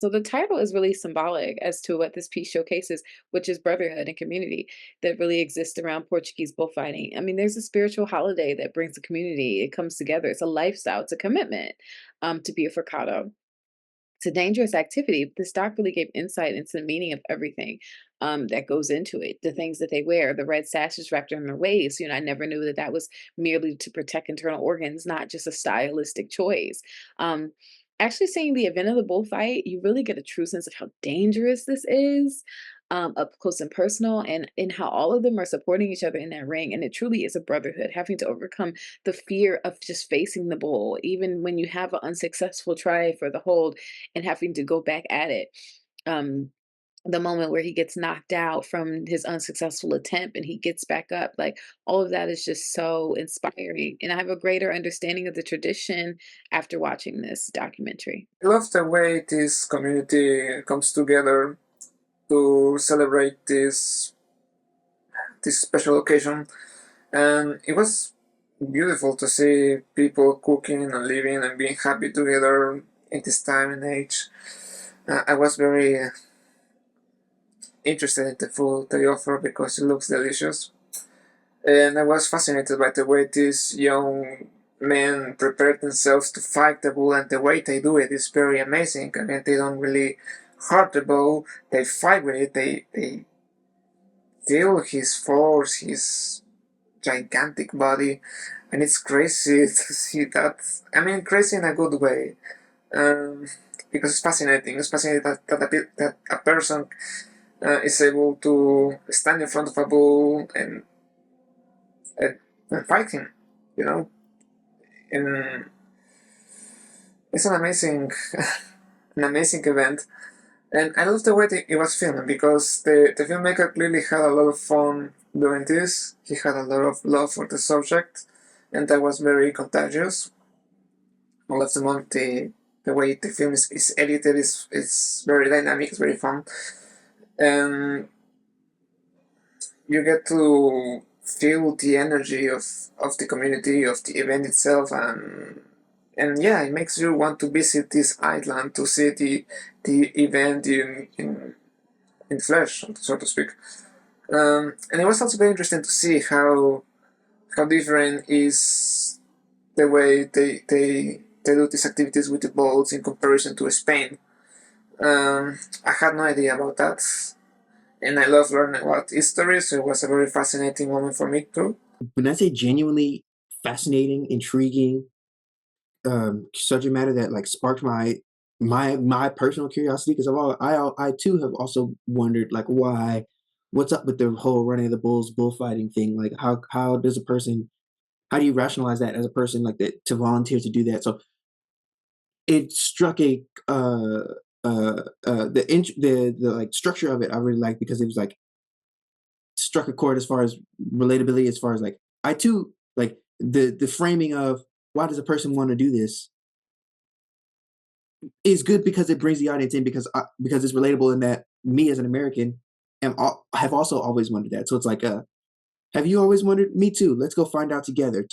So the title is really symbolic as to what this piece showcases, which is brotherhood and community that really exists around Portuguese bullfighting. I mean, there's a spiritual holiday that brings the community. It comes together. It's a lifestyle. It's a commitment to be a forcado. It's a dangerous activity. This doc really gave insight into the meaning of everything that goes into it. The things that they wear, the red sashes wrapped around their waist. I never knew that that was merely to protect internal organs, not just a stylistic choice. Um, Actually, seeing the event of the bullfight, you really get a true sense of how dangerous this is. Up close and personal, and in how all of them are supporting each other in that ring, and it truly is a brotherhood, having to overcome the fear of just facing the bull, even when you have an unsuccessful try for the hold, and having to go back at it. Um, the moment where he gets knocked out from his unsuccessful attempt and he gets back up, like all of that is just so inspiring. And I have a greater understanding of the tradition after watching this documentary. I love the way this community comes together to celebrate this special occasion, and it was beautiful to see people cooking and living and being happy together in this time and age. I was very interested in the food they offer because it looks delicious, and I was fascinated by the way these young men prepare themselves to fight the bull, and the way they do it is very amazing. I mean, they don't really hurt the bull; they fight with it. They feel his force, his gigantic body, and it's crazy to see that. I mean, crazy in a good way, um, because it's fascinating. It's fascinating that a person is able to stand in front of a bull and, and fight him, you know. And it's an amazing, an amazing event. And I love the way it was filmed because the filmmaker clearly had a lot of fun doing this. He had a lot of love for the subject, and that was very contagious. I love the way the film is edited is very dynamic, it's very fun. And you get to feel the energy of the community, of the event itself, and yeah, it makes you want to visit this island to see the event in flesh, so to speak. And it was also very interesting to see how different is the way they do these activities with the boats in comparison to Spain. I had no idea about that, and I love learning about history, so it was a very fascinating moment for me too. When I say genuinely fascinating, intriguing, subject matter that like sparked my personal curiosity, because I too have also wondered like what's up with the whole running of the bulls bullfighting thing, like how does a person, how do you rationalize that as a person like that to volunteer to do that? So it struck a the like structure of it I really like, because it was like struck a chord as far as relatability, as far as like I too like the framing of why does a person want to do this is good because it brings the audience in, because it's relatable in that me as an American have also always wondered that. So it's like have you always wondered? Me too. Let's go find out together.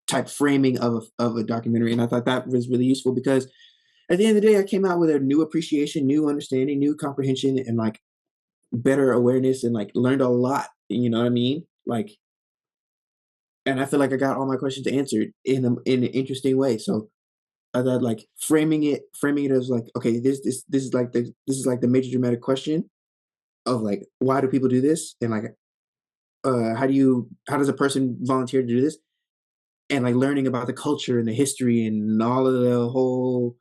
Type framing of a documentary, and I thought that was really useful because at the end of the day, I came out with a new appreciation, new understanding, new comprehension, and like better awareness, and like learned a lot. You know what I mean? Like, and I feel like I got all my questions answered in an interesting way. So I thought like framing it as like, okay, this is like the major dramatic question of like why do people do this, and like how does a person volunteer to do this, and like learning about the culture and the history and all of the whole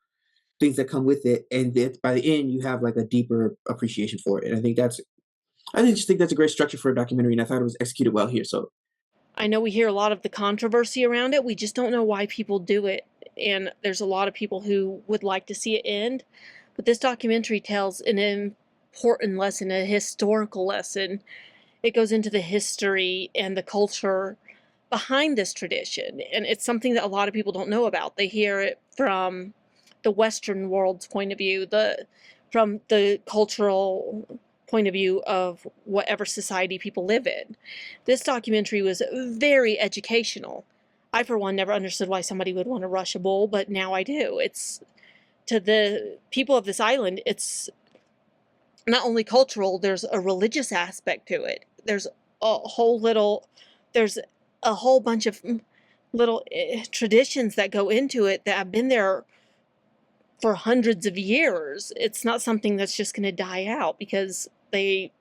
things that come with it, and that by the end you have like a deeper appreciation for it. And just think that's a great structure for a documentary, and I thought it was executed well here. So I know we hear a lot of the controversy around it. We just don't know why people do it. And there's a lot of people who would like to see it end. But this documentary tells an important lesson, a historical lesson. It goes into the history and the culture behind this tradition. And it's something that a lot of people don't know about. They hear it from the Western world's point of view, from the cultural point of view of whatever society people live in. This documentary was very educational. I, for one, never understood why somebody would want to rush a bull, but now I do. It's to the people of this island, it's not only cultural, there's a religious aspect to it. There's there's a whole bunch of little traditions that go into it that have been there for hundreds of years. It's not something that's just going to die out because it's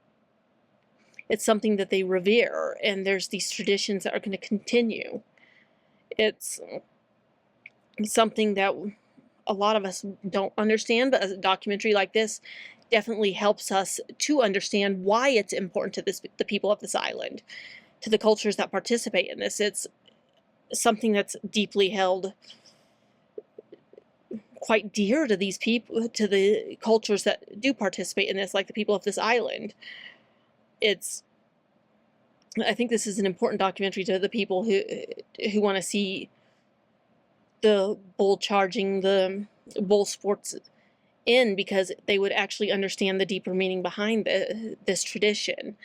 something that they revere, and there's these traditions that are going to continue. It's something that a lot of us don't understand, but a documentary like this definitely helps us to understand why it's important to the people of this island, to the cultures that participate in this. It's something that's deeply held, quite dear to these people, to the cultures that do participate in this, like the people of this island. I think this is an important documentary to the people who want to see the bull charging, the bull sports in, because they would actually understand the deeper meaning behind this tradition.